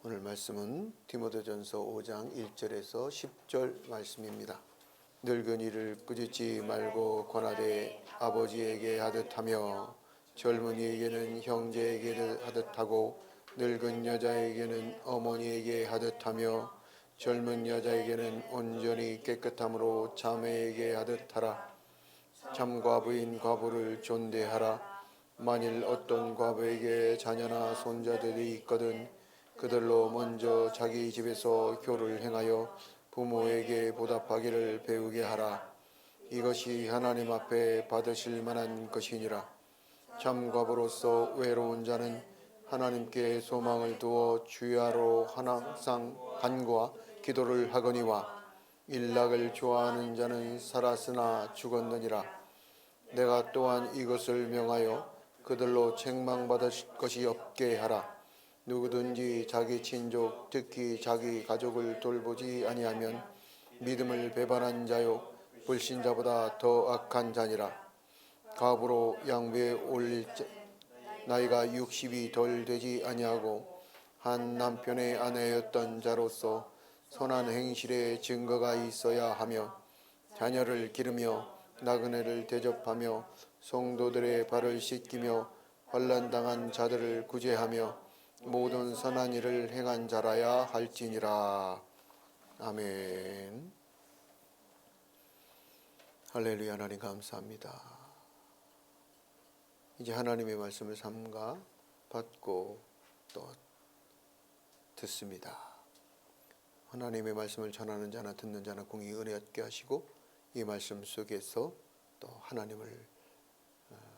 오늘 말씀은 디모데전서 5장 1절에서 10절 말씀입니다. 늙은이를 꾸짖지 말고 권하되 아버지에게 하듯 하며 젊은이에게는 형제에게 하듯 하고 늙은 여자에게는 어머니에게 하듯 하며 젊은 여자에게는 온전히 깨끗함으로 자매에게 하듯 하라. 참과부인 과부를 존대하라. 만일 어떤 과부에게 자녀나 손자들이 있거든 그들로 먼저 자기 집에서 효를 행하여 부모에게 보답하기를 배우게 하라. 이것이 하나님 앞에 받으실 만한 것이니라. 참과부로서 외로운 자는 하나님께 소망을 두어 주야로 항상 간구와 기도를 하거니와 일락을 좋아하는 자는 살았으나 죽었느니라. 내가 또한 이것을 명하여 그들로 책망받을 것이 없게 하라. 누구든지 자기 친족 특히 자기 가족을 돌보지 아니하면 믿음을 배반한 자요 불신자보다 더 악한 자니라. 과부로 양부에 올릴 나이가 60이 덜 되지 아니하고 한 남편의 아내였던 자로서 선한 행실의 증거가 있어야 하며 자녀를 기르며 나그네를 대접하며 성도들의 발을 씻기며 환난당한 자들을 구제하며 모든 선한 일을 행한 자라야 할지니라. 아멘. 할렐루야. 하나님 감사합니다. 이제 하나님의 말씀을 삼가 받고 또 듣습니다. 하나님의 말씀을 전하는 자나 듣는 자나 공히 은혜 얻게 하시고 이 말씀 속에서 또 하나님을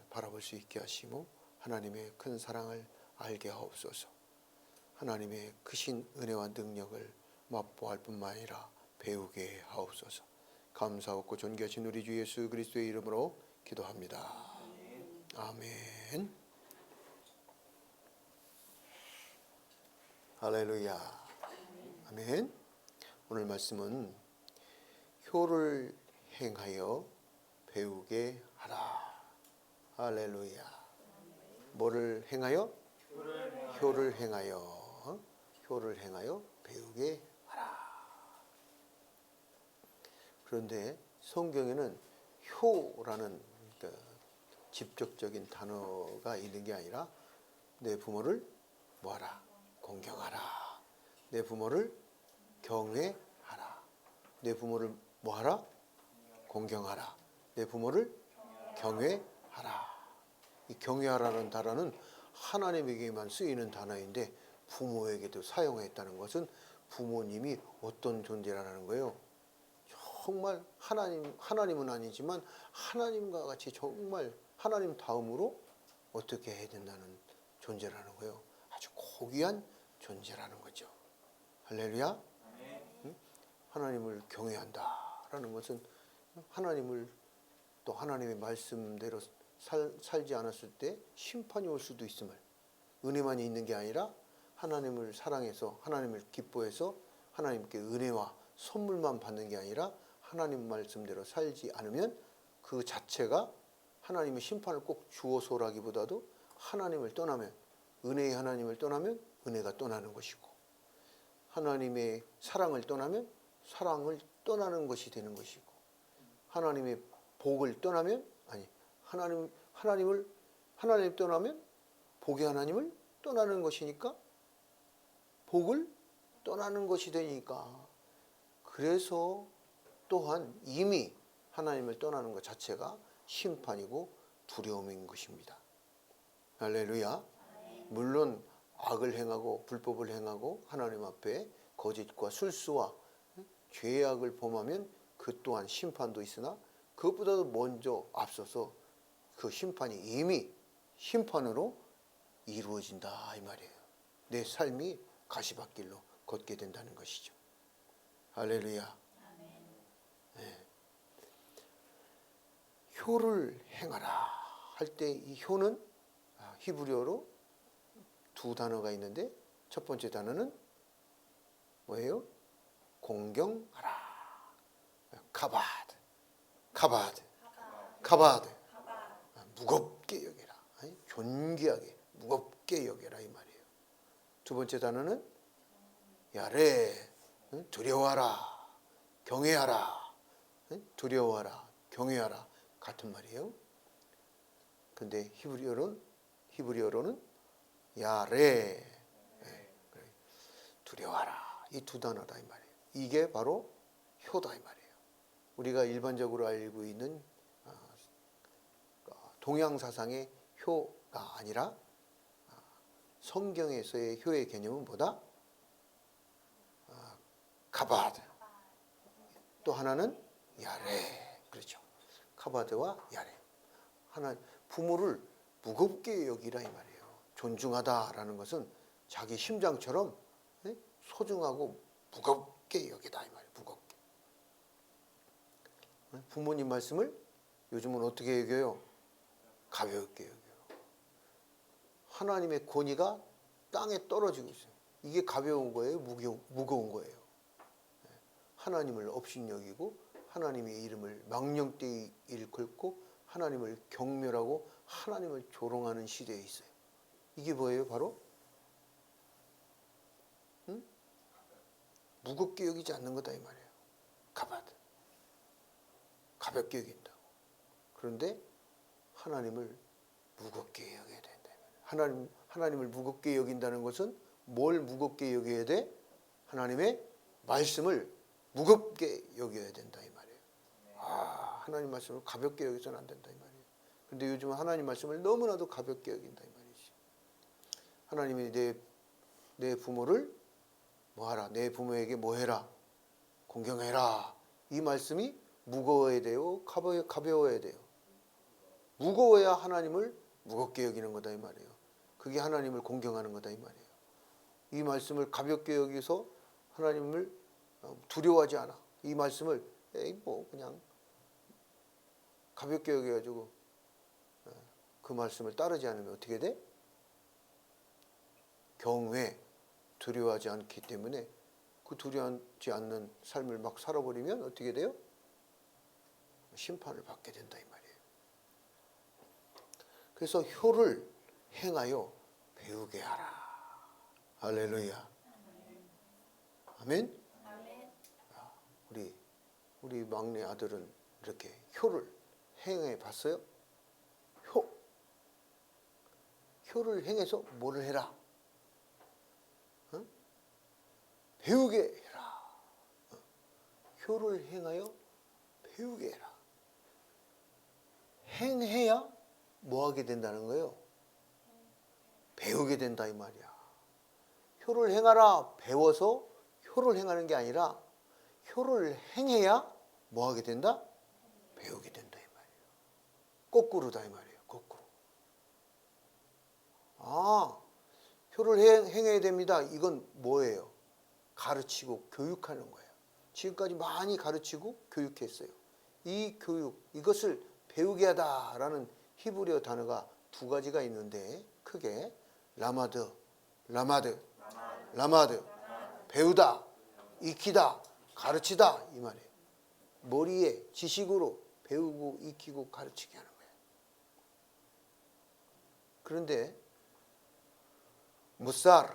바라볼 수 있게 하시고 하나님의 큰 사랑을 알게 하옵소서. 하나님의 크신 은혜와 능력을 맛보할 뿐만 아니라 배우게 하옵소서. 감사하고 존귀하신 우리 주 예수 그리스도의 이름으로 기도합니다. 아멘. 할렐루야. 아멘. 오늘 말씀은 효를 행하여 배우게 하라. 할렐루야. 뭐를 행하여? 효를 행하여. 효를 행하여 배우게 하라. 그런데 성경에는 효라는 직접적인 단어가 있는 게 아니라 내 부모를 뭐하라? 공경하라. 내 부모를 경외하라. 내 부모를 뭐하라? 공경하라. 내 부모를 경외하라. 이 경외하라는 단어는 하나님에게만 쓰이는 단어인데 부모에게도 사용했다는 것은 부모님이 어떤 존재라는 거예요. 정말 하나님은 아니지만 하나님과 같이 정말 하나님 다음으로 어떻게 해야 된다는 존재라는 거예요. 아주 고귀한 존재라는 거죠. 할렐루야. 응? 하나님을 경외한다라는 것은 하나님을 또 하나님의 말씀대로 살지 않았을 때 심판이 올 수도 있음을, 은혜만이 있는 게 아니라 하나님을 사랑해서 하나님을 기뻐해서 하나님께 은혜와 선물만 받는 게 아니라 하나님 말씀대로 살지 않으면 그 자체가 하나님의 심판을 꼭 주어서라기보다도 하나님을 떠나면, 은혜의 하나님을 떠나면 은혜가 떠나는 것이고 하나님의 사랑을 떠나면 사랑을 떠나는 것이 되는 것이고 하나님의 복을 떠나면 하나님을 떠나면 복의 하나님을 떠나는 것이니까 복을 떠나는 것이 되니까, 그래서 또한 이미 하나님을 떠나는 것 자체가 심판이고 두려움인 것입니다. 할렐루야. 물론 악을 행하고 불법을 행하고 하나님 앞에 거짓과 술수와 죄악을 범하면 그 또한 심판도 있으나 그것보다도 먼저 앞서서 그 심판이 이미 심판으로 이루어진다 이 말이에요. 내 삶이 가시밭길로 걷게 된다는 것이죠. 할렐루야. 네. 효를 행하라 할 때 이 효는 히브리어로 두 단어가 있는데 첫 번째 단어는 뭐예요? 공경하라. 카바드. 무겁게 여겨라. 존귀하게 무겁게 여겨라 이 말이에요. 두 번째 단어는 야레, 두려워하라, 경외하라, 두려워하라, 경외하라 같은 말이에요. 근데 히브리어로는 야레, 두려워하라, 이 두 단어다 이 말이에요. 이게 바로 효다 이 말이에요. 우리가 일반적으로 알고 있는 동양 사상의 효가 아니라 성경에서의 효의 개념은 뭐다? 카바드. 또 하나는 야레. 그렇죠. 카바드와 야레. 하나 부모를 무겁게 여기라 이 말이에요. 존중하다라는 것은 자기 심장처럼 소중하고 무겁게 여기다 이 말이에요. 무겁게. 부모님 말씀을 요즘은 어떻게 여겨요? 가볍게 여겨요. 하나님의 권위가 땅에 떨어지고 있어요. 이게 가벼운 거예요? 무거운 거예요? 하나님을 업신여기고 하나님의 이름을 망령되이 일컬고 하나님을 경멸하고 하나님을 조롱하는 시대에 있어요. 이게 뭐예요? 바로 무겁게 여기지 않는 거다 이 말이에요. 가바드. 가볍게 여긴다고. 그런데 하나님을 무겁게 여겨야 된다. 하나님을 무겁게 여긴다는 것은 뭘 무겁게 여겨야 돼? 하나님의 말씀을 무겁게 여겨야 된다 이 말이에요. 하나님 말씀을 가볍게 여기서는 안 된다 이 말이에요. 그런데 요즘은 하나님 말씀을 너무나도 가볍게 여긴다 이 말이지. 하나님이 내 부모를 뭐하라, 내 부모에게 뭐해라, 공경해라. 이 말씀이 무거워야 돼요, 가벼워야 돼요? 무거워야 하나님을 무겁게 여기는 거다 이 말이에요. 그게 하나님을 공경하는 거다 이 말이에요. 이 말씀을 가볍게 여기서 하나님을 두려워하지 않아. 이 말씀을 그냥 가볍게 여겨가지고 그 말씀을 따르지 않으면 어떻게 돼? 경외, 두려워하지 않기 때문에 그 두려워하지 않는 삶을 막 살아버리면 어떻게 돼요? 심판을 받게 된다 이 말이에요. 그래서 효를 행하여 배우게 하라. 할렐루야. 아멘. 우리 막내 아들은 이렇게 효를 행해 봤어요? 효를 행해서 뭐를 해라? 배우게 해라. 효를 행하여 배우게 해라. 행해야 뭐 하게 된다는 거예요? 배우게 된다 이 말이야. 효를 행하라 배워서 효를 행하는 게 아니라 효를 행해야 뭐 하게 된다? 배우게 된다 이 말이에요. 거꾸로다 이 말이에요. 거꾸로. 효를 행해야 됩니다. 이건 뭐예요? 가르치고 교육하는 거예요. 지금까지 많이 가르치고 교육했어요. 이 교육, 이것을 배우게 하다라는 히브리어 단어가 두 가지가 있는데 크게 라마드, 배우다, 익히다, 가르치다 이 말이에요. 머리에 지식으로 배우고 익히고 가르치게 하는 거예요. 그런데 무사르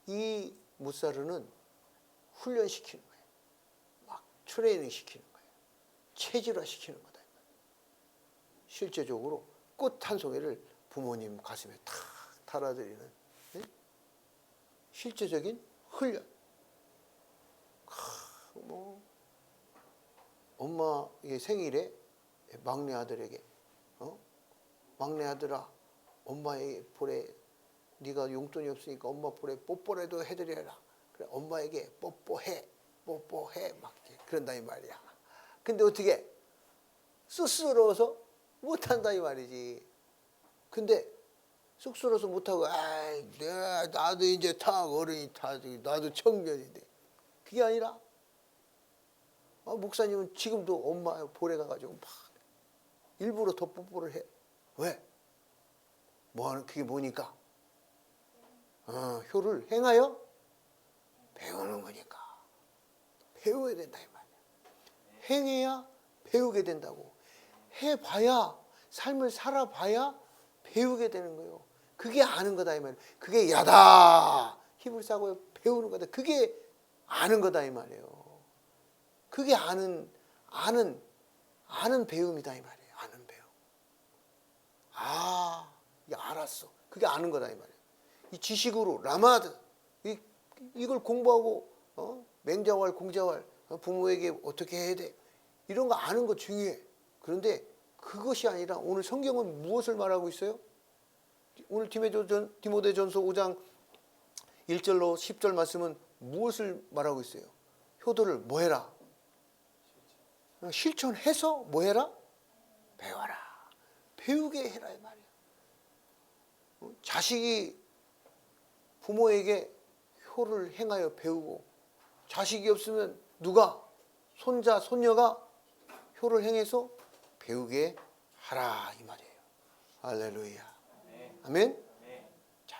이 무사르는 훈련시키는 거예요. 막 트레이닝 시키는 거예요. 체질화 시키는 거다. 실제적으로 꽃 한 송이를 부모님 가슴에 탁 달아드리는 실제적인 훈련. 엄마의 생일에 막내 아들에게 막내 아들아, 엄마의 볼에 네가 용돈이 없으니까 엄마 볼에 뽀뽀라도 해드려라. 그래, 엄마에게 뽀뽀해 막 그런다 이 말이야. 근데 어떻게 쑥스러워서 못한다 이 말이지. 근데 쑥스러워서 못하고 나도 이제 어른이 나도 청년인데 그게 아니라 목사님은 지금도 엄마 볼에 가가지고 막 일부러 더 뽀뽀를 해. 왜? 그게 뭐니까? 효를 행하여 배우는 거니까. 배워야 된다 이 말이야. 행해야 배우게 된다고. 해봐야, 삶을 살아봐야 배우게 되는 거예요. 그게 아는 거다 이 말이에요. 그게 야다. 히브리서하고 배우는 거다. 그게 아는 거다 이 말이에요. 그게 아는 배움이다 이 말이에요. 아는 배움. 아, 알았어. 그게 아는 거다 이 말이에요. 이 지식으로 라마드 이걸 공부하고 맹자왈 공자왈 부모에게 어떻게 해야 돼? 이런 거 아는 거 중요해. 그런데 그것이 아니라 오늘 성경은 무엇을 말하고 있어요? 오늘 디모데전서 5장 1절로 10절 말씀은 무엇을 말하고 있어요? 효도를 뭐 해라? 실천해서 뭐 해라? 배워라. 배우게 해라 이 말이에요. 자식이 부모에게 효를 행하여 배우고 자식이 없으면 누가? 손자, 손녀가 효를 행해서 배우게 하라 이 말이에요. 할렐루야. 아멘. 자,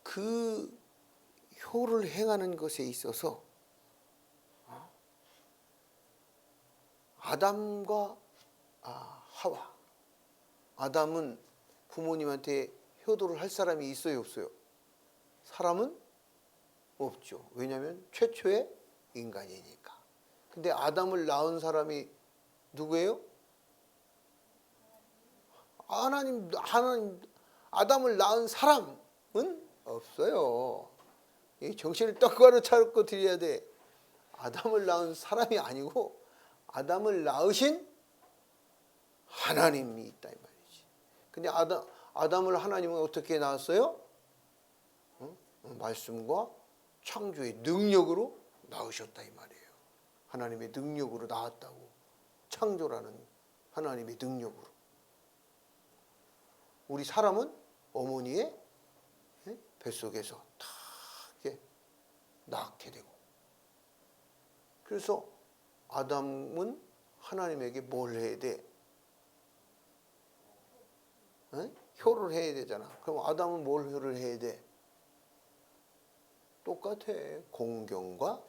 그 효를 행하는 것에 있어서 아담과 하와. 아담은 부모님한테 효도를 할 사람이 있어요, 없어요? 사람은 없죠. 왜냐하면 최초의 인간이니까. 근데 아담을 낳은 사람이 누구예요? 하나님. 아담을 낳은 사람은 없어요. 정신을 똑바로 차리고 드려야 돼. 아담을 낳은 사람이 아니고 아담을 낳으신 하나님이 있다 이 말이지. 근데 아담을 하나님은 어떻게 낳았어요? 말씀과 창조의 능력으로 낳으셨다 이 말이에요. 하나님의 능력으로 낳았다고. 창조라는 하나님의 능력으로. 우리 사람은 어머니의 뱃속에서 다 이렇게 낳게 되고. 그래서 아담은 하나님에게 뭘 해야 돼? 효를 해야 되잖아. 그럼 아담은 뭘 효를 해야 돼? 똑같아. 공경과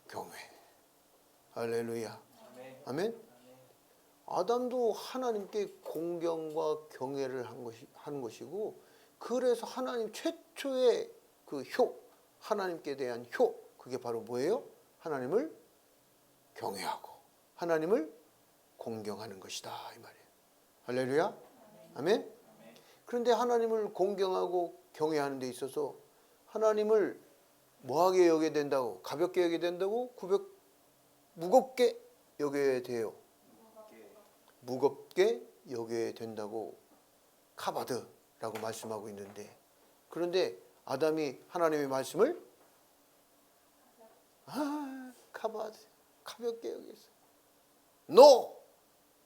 경외. 할렐루야. 아멘. 아담도 하나님께 공경과 경외를 하는 것이고, 그래서 하나님 최초의 그 효, 하나님께 대한 효, 그게 바로 뭐예요? 하나님을 경외하고 하나님을 공경하는 것이다 이 말이에요. 할렐루야. 아멘. 그런데 하나님을 공경하고 경외하는 데 있어서 하나님을 뭐하게 여겨야 된다고? 가볍게 여겨야 된다고? 무겁게 여겨야 돼요. 무겁게 여겨야 된다고 카바드라고 말씀하고 있는데, 그런데 아담이 하나님의 말씀을 카바드 가볍게 여겼어. 노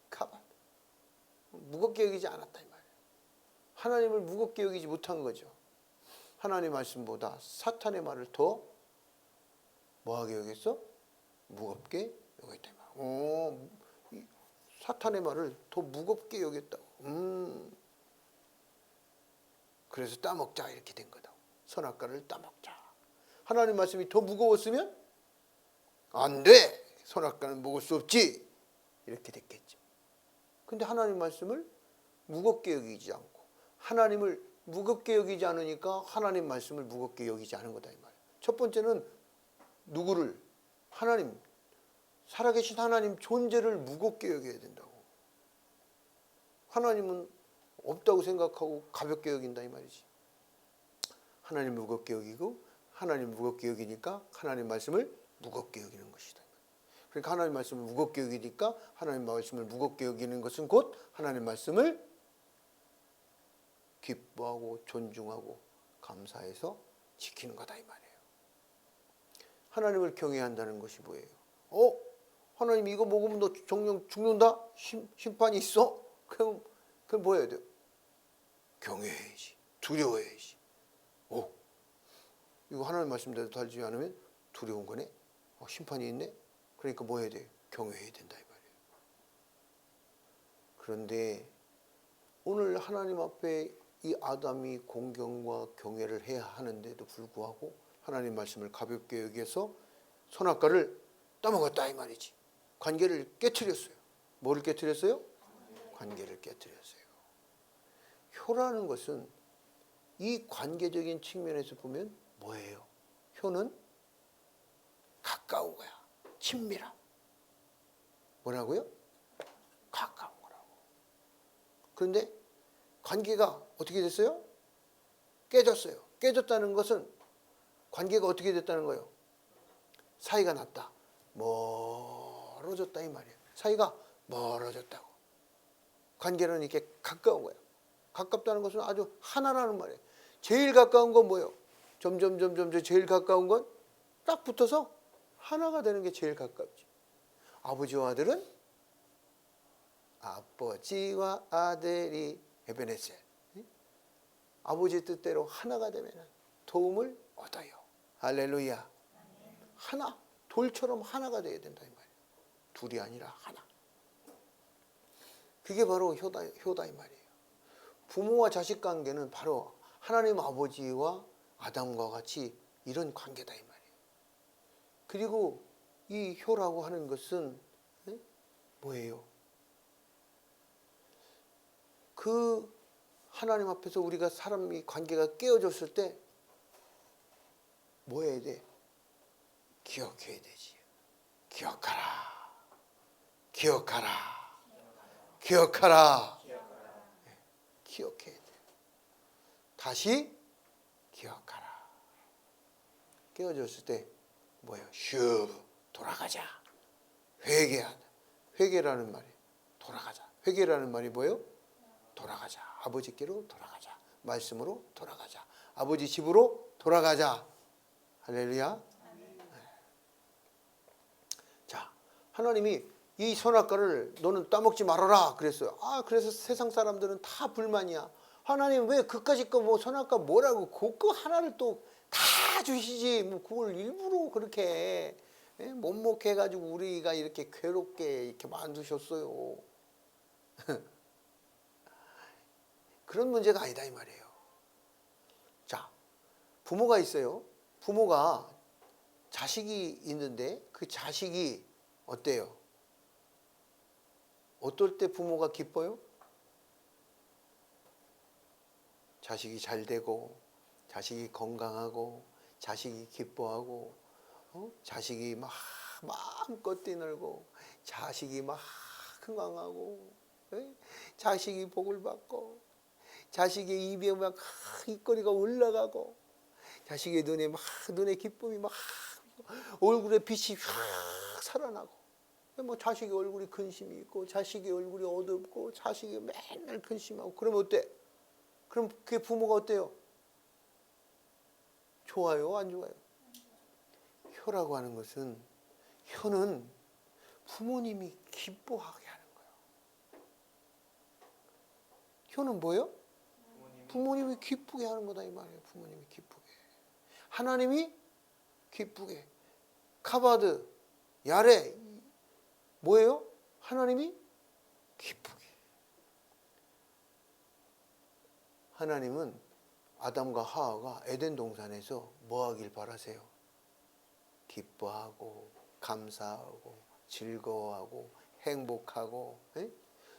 카바드 무겁게 여기지 않았다 이 말이에요. 하나님을 무겁게 여기지 못한 거죠. 하나님의 말씀보다 사탄의 말을 더 뭐하게 여겼어? 무겁게 여겼다 이 말이에요. 사탄의 말을 더 무겁게 여겼다고. 그래서 따먹자 이렇게 된 거다. 선악과를 따먹자. 하나님 말씀이 더 무거웠으면 안 돼. 선악과는 먹을 수 없지. 이렇게 됐겠죠. 근데 하나님 말씀을 무겁게 여기지 않고, 하나님을 무겁게 여기지 않으니까 하나님 말씀을 무겁게 여기지 않은 거다 이 말이에요. 첫 번째는 누구를? 하나님, 살아계신 하나님 존재를 무겁게 여겨야 된다고. 하나님은 없다고 생각하고 가볍게 여긴다 이 말이지. 하나님 무겁게 여기고, 하나님 무겁게 여기니까 하나님 말씀을 무겁게 여기는 것이다. 그러니까 하나님 말씀을 무겁게 여기니까 하나님 말씀을 무겁게 여기는 것은 곧 하나님 말씀을 기뻐하고 존중하고 감사해서 지키는 거다 이 말이에요. 하나님을 경외한다는 것이 뭐예요? 하나님 이거 먹으면 너 정령 죽는다? 심판이 있어? 그럼 뭐 해야 돼요? 경외해야지. 두려워해야지. 이거 하나님 말씀대로 살지 않으면 두려운 거네? 심판이 있네? 그러니까 뭐 해야 돼? 경외해야 된다 이 말이에요. 그런데 오늘 하나님 앞에 이 아담이 공경과 경외를 해야 하는데도 불구하고 하나님 말씀을 가볍게 여기서 선악과를 따먹었다 이 말이지. 관계를 깨트렸어요. 뭐를 깨트렸어요? 관계를 깨뜨렸어요. 효라는 것은 이 관계적인 측면에서 보면 뭐예요? 효는 가까운 거야. 친밀함. 뭐라고요? 가까운 거라고. 그런데 관계가 어떻게 됐어요? 깨졌어요. 깨졌다는 것은 관계가 어떻게 됐다는 거예요? 사이가 났다. 멀어졌다 이 말이에요. 사이가 멀어졌다고. 관계는 이렇게 가까운 거예요. 가깝다는 것은 아주 하나라는 말이에요. 제일 가까운 건 뭐예요? 점점 제일 가까운 건 딱 붙어서 하나가 되는 게 제일 가깝지. 아버지와 아들은 아버지와 아들이 에베네셀. 아버지 뜻대로 하나가 되면 도움을 얻어요. 할렐루야. 하나, 돌처럼 하나가 되어야 된다 이 말이에요. 둘이 아니라 하나. 그게 바로 효다 이 말이에요. 부모와 자식 관계는 바로 하나님 아버지와 아담과 같이 이런 관계다 이 말이에요. 그리고 이 효라고 하는 것은 뭐예요? 그 하나님 앞에서 우리가 사람이 관계가 깨어졌을 때 뭐 해야 돼? 기억해야 되지. 기억하라. 기억하라. 기억하라. 기억해야 돼. 다시 기억하라. 깨어졌을 때 뭐예요? 슈 돌아가자. 회개하다. 회개라는 말이 돌아가자. 회개라는 말이 뭐예요? 돌아가자. 아버지께로 돌아가자. 말씀으로 돌아가자. 아버지 집으로 돌아가자. 할렐루야. 자, 하나님이 이 선악과를 너는 따먹지 말아라 그랬어요. 그래서 세상 사람들은 다 불만이야. 하나님 왜 그까짓 거 뭐 선악과 뭐라고 그거 하나를 또 다 주시지 뭐 그걸 일부러 그렇게 못먹게 해가지고 우리가 이렇게 괴롭게 이렇게 만드셨어요. 그런 문제가 아니다 이 말이에요. 자, 부모가 있어요. 부모가 자식이 있는데 그 자식이 어때요? 어떨 때 부모가 기뻐요? 자식이 잘 되고 자식이 건강하고 자식이 기뻐하고 자식이 막 마음껏 뛰놀고 자식이 막 흥왕하고 자식이 복을 받고 자식의 입에 막 입꼬리가 올라가고 자식의 눈에 기쁨이 막 얼굴에 빛이 확 살아나고 뭐 자식의 얼굴이 근심이 있고 자식의 얼굴이 어둡고 자식이 맨날 근심하고 그러면 어때? 그럼 그 부모가 어때요? 좋아요? 안 좋아요? 효라고 하는 것은 효는 부모님이 기뻐하게 하는 거예요. 효는 뭐예요? 부모님이 기쁘게 하는 거다 이 말이에요. 부모님이 기쁘게. 하나님이 기쁘게. 카바드, 야레 뭐예요? 하나님이 기쁘게. 하나님은 아담과 하와가 에덴 동산에서 뭐 하길 바라세요? 기뻐하고 감사하고 즐거워하고 행복하고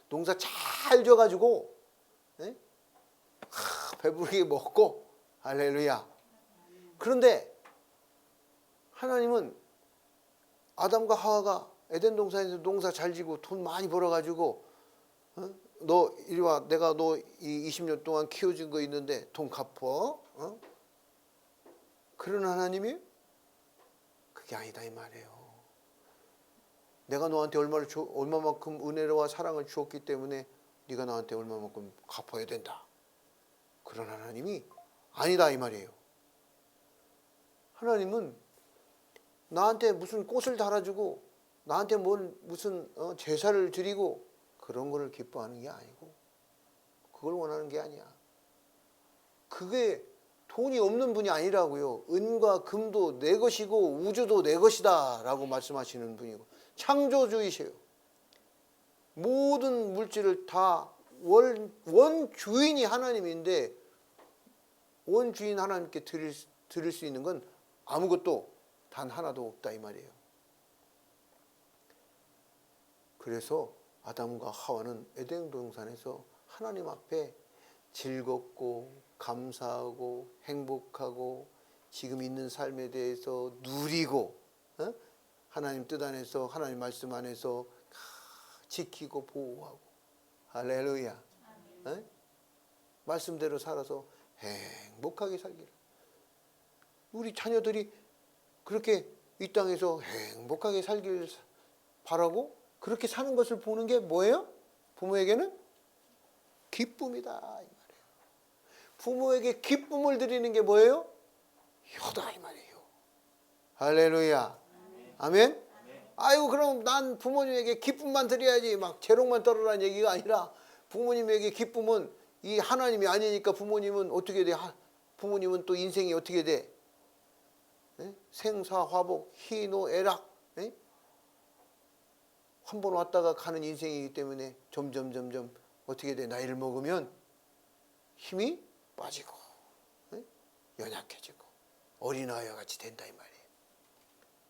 농사 잘 져가지고 배부르게 먹고 할렐루야. 그런데 하나님은 아담과 하와가 에덴 동산에서 농사 잘 지고 돈 많이 벌어가지고 너 이리 와. 내가 너 이 20년 동안 키워준 거 있는데 돈 갚어. 그런 하나님이 그게 아니다 이 말이에요. 내가 너한테 얼마만큼 은혜와 사랑을 주었기 때문에 네가 나한테 얼마만큼 갚아야 된다. 그런 하나님이 아니다 이 말이에요. 하나님은 나한테 무슨 꽃을 달아주고 나한테 무슨 제사를 드리고 그런 거를 기뻐하는 게 아니고 그걸 원하는 게 아니야. 그게 돈이 없는 분이 아니라고요. 은과 금도 내 것이고 우주도 내 것이다 라고 말씀하시는 분이고 창조주이세요. 모든 물질을 다 원주인이 하나님인데 원주인 하나님께 드릴 수 있는 건 아무것도 단 하나도 없다 이 말이에요. 그래서 아담과 하와는 에덴 동산에서 하나님 앞에 즐겁고 감사하고 행복하고 지금 있는 삶에 대해서 누리고 하나님 뜻 안에서 하나님 말씀 안에서 지키고 보호하고 할렐루야. 말씀대로 살아서 행복하게 살기를. 우리 자녀들이 그렇게 이 땅에서 행복하게 살기를 바라고 그렇게 사는 것을 보는 게 뭐예요? 부모에게는 기쁨이다 이 말이에요. 부모에게 기쁨을 드리는 게 뭐예요? 효다 이 말이에요. 할렐루야. 아멘. 아이고 그럼 난 부모님에게 기쁨만 드려야지 막 재롱만 떨어라는 얘기가 아니라 부모님에게 기쁨은 이 하나님이 아니니까 부모님은 어떻게 돼? 부모님은 또 인생이 어떻게 돼? 생사화복 희노애락 한 번 왔다가 가는 인생이기 때문에 점점 어떻게 돼? 나이를 먹으면 힘이 빠지고 연약해지고 어린아이와 같이 된다 이 말이에요.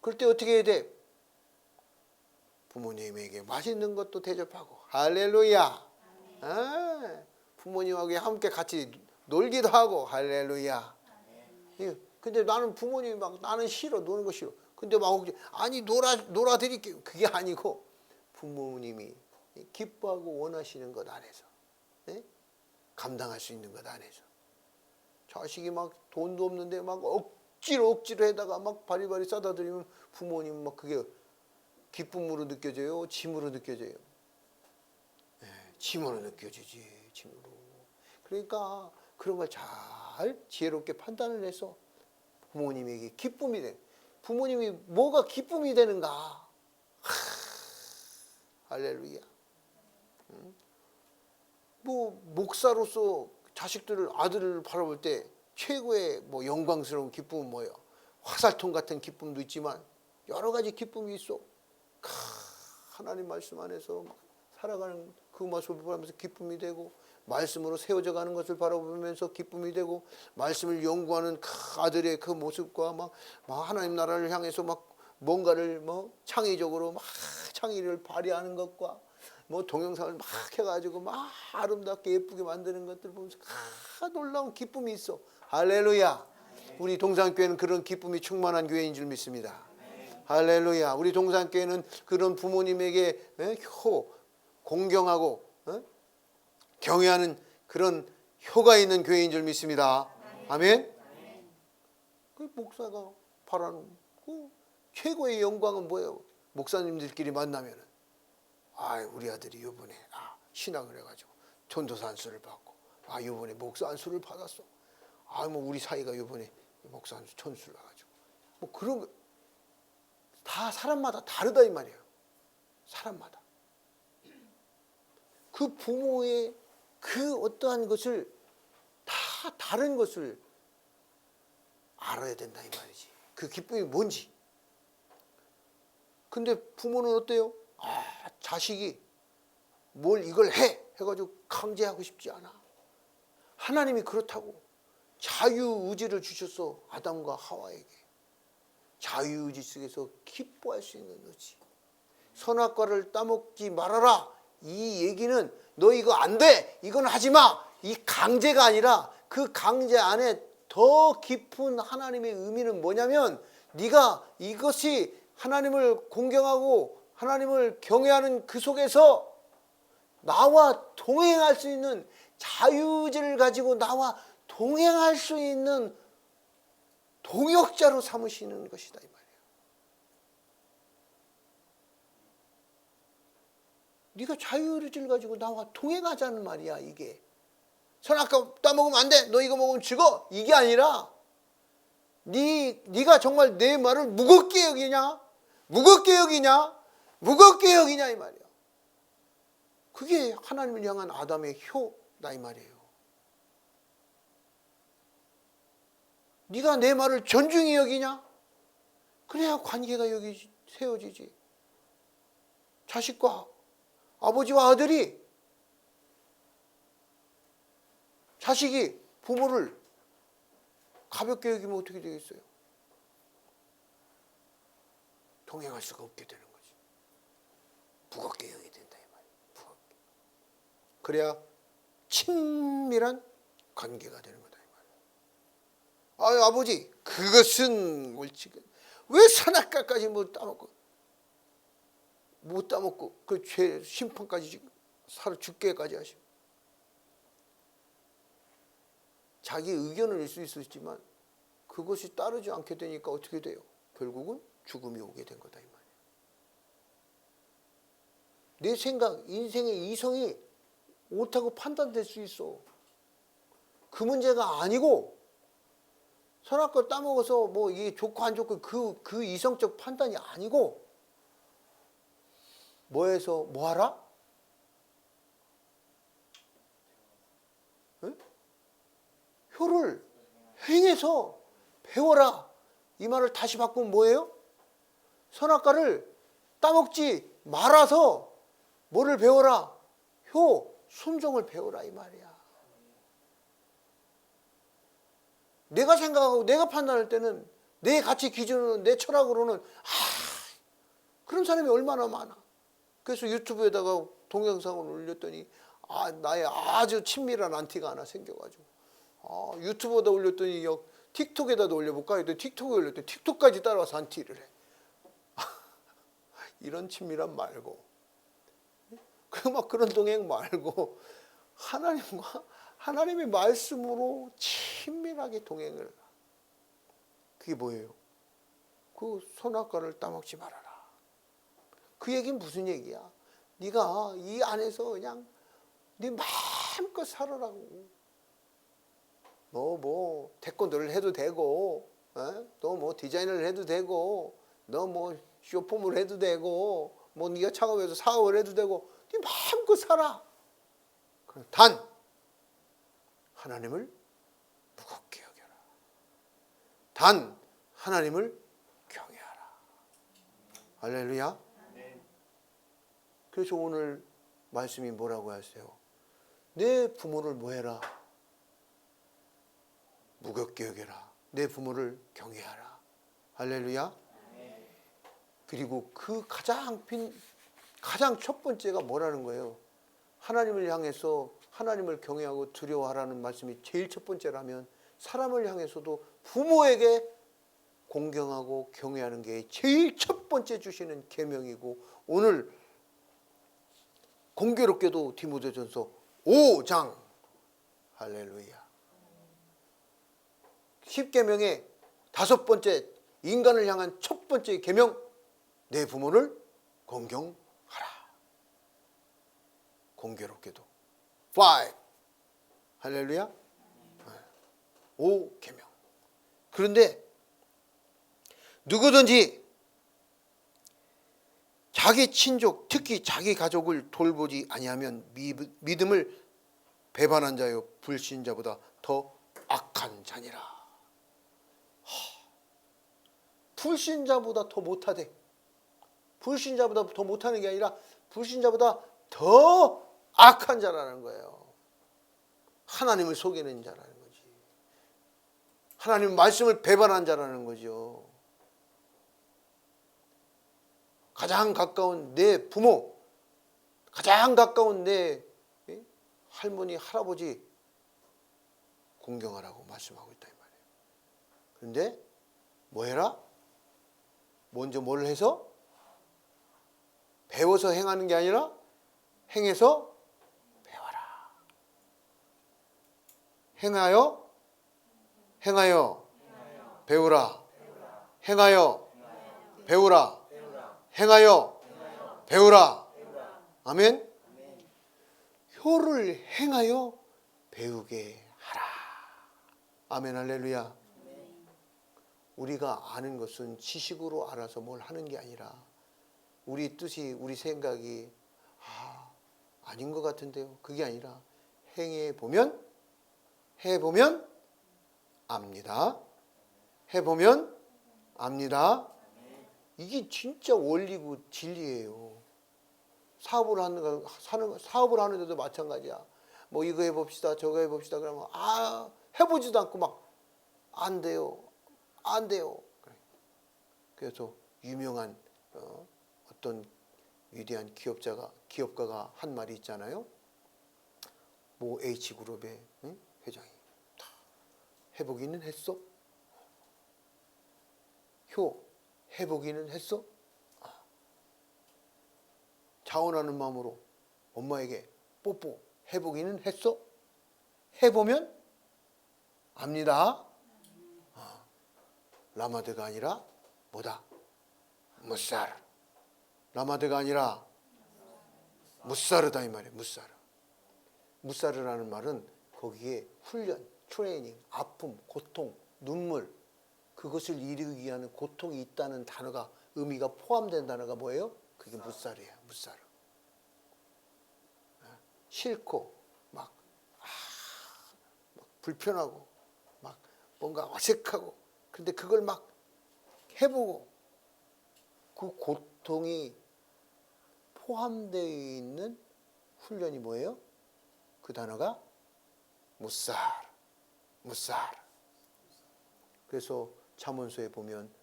그럴 때 어떻게 해야 돼? 부모님에게 맛있는 것도 대접하고 할렐루야. 부모님하고 함께 같이 놀기도 하고 할렐루야. 근데 나는 부모님이 막 나는 싫어 노는 거 싫어. 근데 막 아니 놀아 드릴게요. 그게 아니고 부모님이 기뻐하고 원하시는 것 안에서 감당할 수 있는 것 안에서 자식이 막 돈도 없는데 막 억지로 해다가 막 바리바리 싸다 드리면 부모님 막 그게 기쁨으로 느껴져요? 짐으로 느껴져요? 짐으로 느껴지지. 짐으로. 그러니까 그런 걸 잘 지혜롭게 판단을 해서 부모님에게 기쁨이 돼. 부모님이 뭐가 기쁨이 되는가? 할렐루야. 뭐 목사로서 자식들을 아들을 바라볼 때 최고의 뭐 영광스러운 기쁨은 뭐예요? 화살통 같은 기쁨도 있지만 여러 가지 기쁨이 있어. 하나님 말씀 안에서 살아가는 그 모습을 보면서 기쁨이 되고 말씀으로 세워져 가는 것을 바라보면서 기쁨이 되고 말씀을 연구하는 아들의 그 모습과 막 하나님 나라를 향해서 막 뭔가를 뭐 창의적으로 막 창의를 발휘하는 것과 뭐 동영상을 막 해가지고 막 아름답게 예쁘게 만드는 것들 보면서 놀라운 기쁨이 있어. 할렐루야. 우리 동산교회는 그런 기쁨이 충만한 교회인 줄 믿습니다. 할렐루야. 우리 동산교회는 그런 부모님에게 공경하고 경외하는 그런 효가 있는 교회인 줄 믿습니다. 아멘. 그 목사가 바라는 그 최고의 영광은 뭐예요? 목사님들끼리 만나면은 우리 아들이 이번에 신학을 해가지고 전도사 안수를 받고 이번에 목사 안수를 받았어. 뭐 우리 사이가 이번에 목사 안수 천수를 해가지고 뭐 그런 거 다 사람마다 다르다 이 말이에요. 사람마다 그 부모의 그 어떠한 것을 다 다른 것을 알아야 된다 이 말이지. 그 기쁨이 뭔지. 근데 부모는 어때요? 자식이 뭘 이걸 해가지고 강제하고 싶지 않아. 하나님이 그렇다고 자유의지를 주셨어. 아담과 하와에게. 자유의지 속에서 기뻐할 수 있는 의지. 선악과를 따먹지 말아라. 이 얘기는 너 이거 안 돼. 이건 하지 마. 이 강제가 아니라 그 강제 안에 더 깊은 하나님의 의미는 뭐냐면 네가 이것이 하나님을 공경하고 하나님을 경외하는 그 속에서 나와 동행할 수 있는 자유의지를 가지고 나와 동행할 수 있는 동역자로 삼으시는 것이다 이 말이에요. 네가 자유의지를 가지고 나와 동행하자는 말이야 이게. 선악과 따먹으면 안 돼. 너 이거 먹으면 죽어. 이게 아니라 네가 정말 내 말을 무겁게 여기냐? 무겁게 여기냐? 무겁게 여기냐 이 말이야. 그게 하나님을 향한 아담의 효다 이 말이에요. 네가 내 말을 존중히 여기냐? 그래야 관계가 여기 세워지지. 자식과 아버지와 아들이 자식이 부모를 가볍게 여기면 어떻게 되겠어요? 동행할 수가 없게 되는 거지. 무겁게 여기게 된다 이 말이에요. 그래야 친밀한 관계가 되는 거다 이 말이야. 아버지, 그것은 옳지. 왜 선악과까지 못 따먹고 그 죄 심판까지 살아 죽게까지 하시고. 자기 의견을 낼 수 있었지만 그것이 따르지 않게 되니까 어떻게 돼요? 결국은 죽음이 오게 된 거다 이 말이야. 내 생각, 인생의 이성이 옳다고 판단될 수 있어. 그 문제가 아니고 선악과 따먹어서 뭐 이게 좋고 안 좋고 그 이성적 판단이 아니고 뭐해서 뭐하라? 응? 효를 행해서 배워라. 이 말을 다시 바꾸면 뭐예요? 선악과를 따먹지 말아서 뭐를 배워라? 효, 순종을 배워라 이 말이야. 내가 생각하고 내가 판단할 때는 내 가치 기준으로는 내 철학으로는 그런 사람이 얼마나 많아. 그래서 유튜브에다가 동영상을 올렸더니 나의 아주 친밀한 안티가 하나 생겨가지고 유튜브에다 올렸더니 틱톡에다 올려볼까 했더니 틱톡에 올렸더니 틱톡까지 따라와서 안티를 해. 이런 친밀함 말고 그런 동행 말고 하나님의 말씀으로 친밀하게 동행을. 그게 뭐예요? 그 선악과를 따먹지 말아라. 그 얘기는 무슨 얘기야? 네가 이 안에서 그냥 네 마음껏 살아라고. 너 뭐 태권도를 해도 되고, 너 뭐 디자인을 해도 되고, 너 뭐 쇼폼을 해도 되고, 뭐 네가 창업해서 사업을 해도 되고, 네 마음껏 살아. 단 하나님을 무겁게 여겨라. 단 하나님을 경외하라. 할렐루야. 그래서 오늘 말씀이 뭐라고 하세요? 내 부모를 뭐해라? 무겁게 여겨라. 내 부모를 경외하라. 할렐루야. 그리고 그 가장 첫 번째가 뭐라는 거예요? 하나님을 향해서 하나님을 경외하고 두려워하라는 말씀이 제일 첫 번째라면 사람을 향해서도 부모에게 공경하고 경외하는 게 제일 첫 번째 주시는 계명이고, 오늘 공교롭게도 디모데전서 5장 할렐루야 10계명의 5번째 인간을 향한 첫 번째 계명, 내 부모를 공경하라. 공교롭게도 5 할렐루야 5계명. 그런데 누구든지 자기 친족, 특히 자기 가족을 돌보지 아니하면 믿음을 배반한 자요 불신자보다 더 악한 자니라. 불신자보다 더 못하대. 불신자보다 더 못하는 게 아니라 불신자보다 더 악한 자라는 거예요. 하나님을 속이는 자라는 거지. 하나님 말씀을 배반한 자라는 거죠. 가장 가까운 내 부모, 가장 가까운 내 할머니, 할아버지 공경하라고 말씀하고 있다 이 말이에요. 그런데 뭐 해라? 먼저 뭘 해서? 배워서 행하는 게 아니라 행해서 배워라. 행하여 배우라. 행하여 배우라. 행하여 배우라. 아멘. 효를 행하여 배우게 하라. 아멘 할렐루야. 우리가 아는 것은 지식으로 알아서 뭘 하는 게 아니라 우리 뜻이, 우리 생각이 아닌 것 같은데요. 그게 아니라 해보면 압니다. 해보면 압니다. 이게 진짜 원리고 진리예요. 사업을 하는데도 마찬가지야. 뭐 이거 해봅시다, 저거 해봅시다. 그러면 해보지도 않고 막 안 돼요. 그래서 유명한 어떤 위대한 기업가가 한 말이 있잖아요. 뭐 H그룹의 회장이 다 해보기는 했어? 효 해보기는 했어? 자원하는 마음으로 엄마에게 뽀뽀 해보기는 했어? 해보면 압니다. 라마드가 아니라 뭐다? 무사르. 라마드가 아니라 무사르다 이 말이에요. 무사르. 무사르라는 말은 거기에 훈련, 트레이닝, 아픔, 고통, 눈물, 그것을 이루기 위한 고통이 있다는 단어가, 의미가 포함된 단어가 뭐예요? 그게 무사르예요. 무사르. 싫고 막 불편하고 막 뭔가 어색하고, 근데 그걸 막 해보고 그 고통이 포함되어 있는 훈련이 뭐예요? 그 단어가 무사르. 무사르. 그래서 잠언서에 보면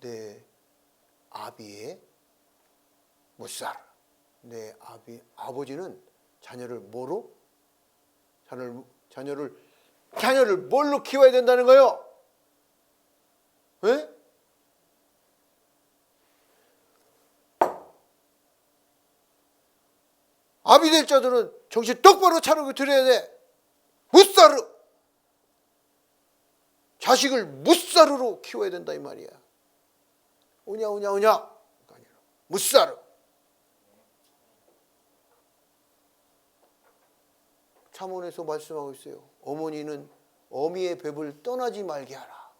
내 아비의 무사르. 내 아버지는 자녀를 뭐로? 자녀를 뭘로 키워야 된다는 거예요? 왜? 아비 될 자들은 정신 똑바로 차리고 들어야 돼. 무사르. 자식을 무사르로 키워야 된다 이 말이야. 오냐 무사르. 잠언에서 말씀하고 있어요. 어머니는 어미의 법을 떠나지 말게 하라.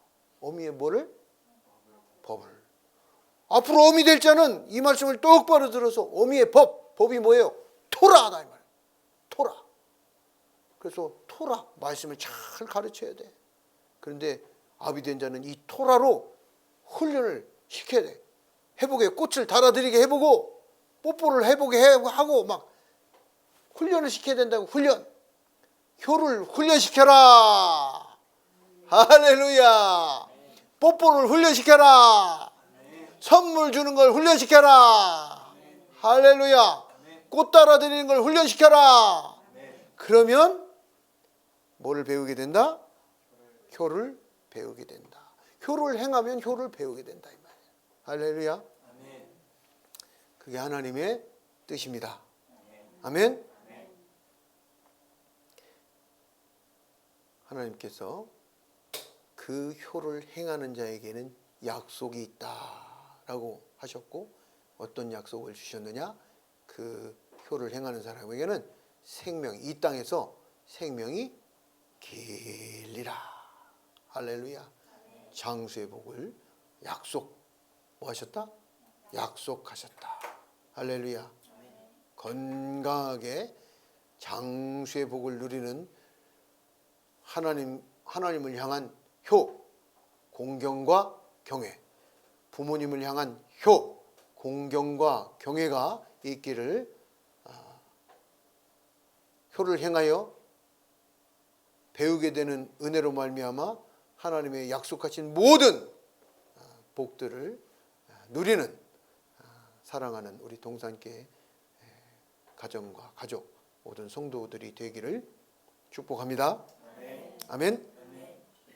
어미의 뭐를? 법을. 앞으로 어미 될 자는 이 말씀을 똑바로 들어서 어미의 법이 뭐예요? 토라다 이 말이에요. 토라. 그래서 토라 말씀을 잘 가르쳐야 돼. 그런데 아비 된 자는 이 토라로 훈련을 시켜야 돼. 해보게 꽃을 달아들이게 해보고 뽀뽀를 해보게 하고 막 훈련을 시켜야 된다고. 훈련. 효를 훈련시켜라. 할렐루야. 뽀뽀를 훈련시켜라. 선물 주는 걸 훈련시켜라. 할렐루야. 꽃 달아드리는 걸 훈련시켜라. 그러면 뭐를 배우게 된다? 효를 배우게 된다. 효를 행하면 효를 배우게 된다 이 말이에요. 할렐루야. 그게 하나님의 뜻입니다. 아멘. 하나님께서 그 효를 행하는 자에게는 약속이 있다라고 하셨고, 어떤 약속을 주셨느냐? 그 효를 행하는 사람에게는 생명, 이 땅에서 생명이 길리라. 할렐루야. 장수의 복을 뭐 하셨다? 약속하셨다. 할렐루야. 건강하게 장수의 복을 누리는 하나님을 향한 효, 공경과 경외, 부모님을 향한 효, 공경과 경외가 있기를, 효를 행하여 배우게 되는 은혜로 말미암아 하나님의 약속하신 모든 복들을 누리는 사랑하는 우리 동산교회 가정과 가족 모든 성도들이 되기를 축복합니다. 아멘.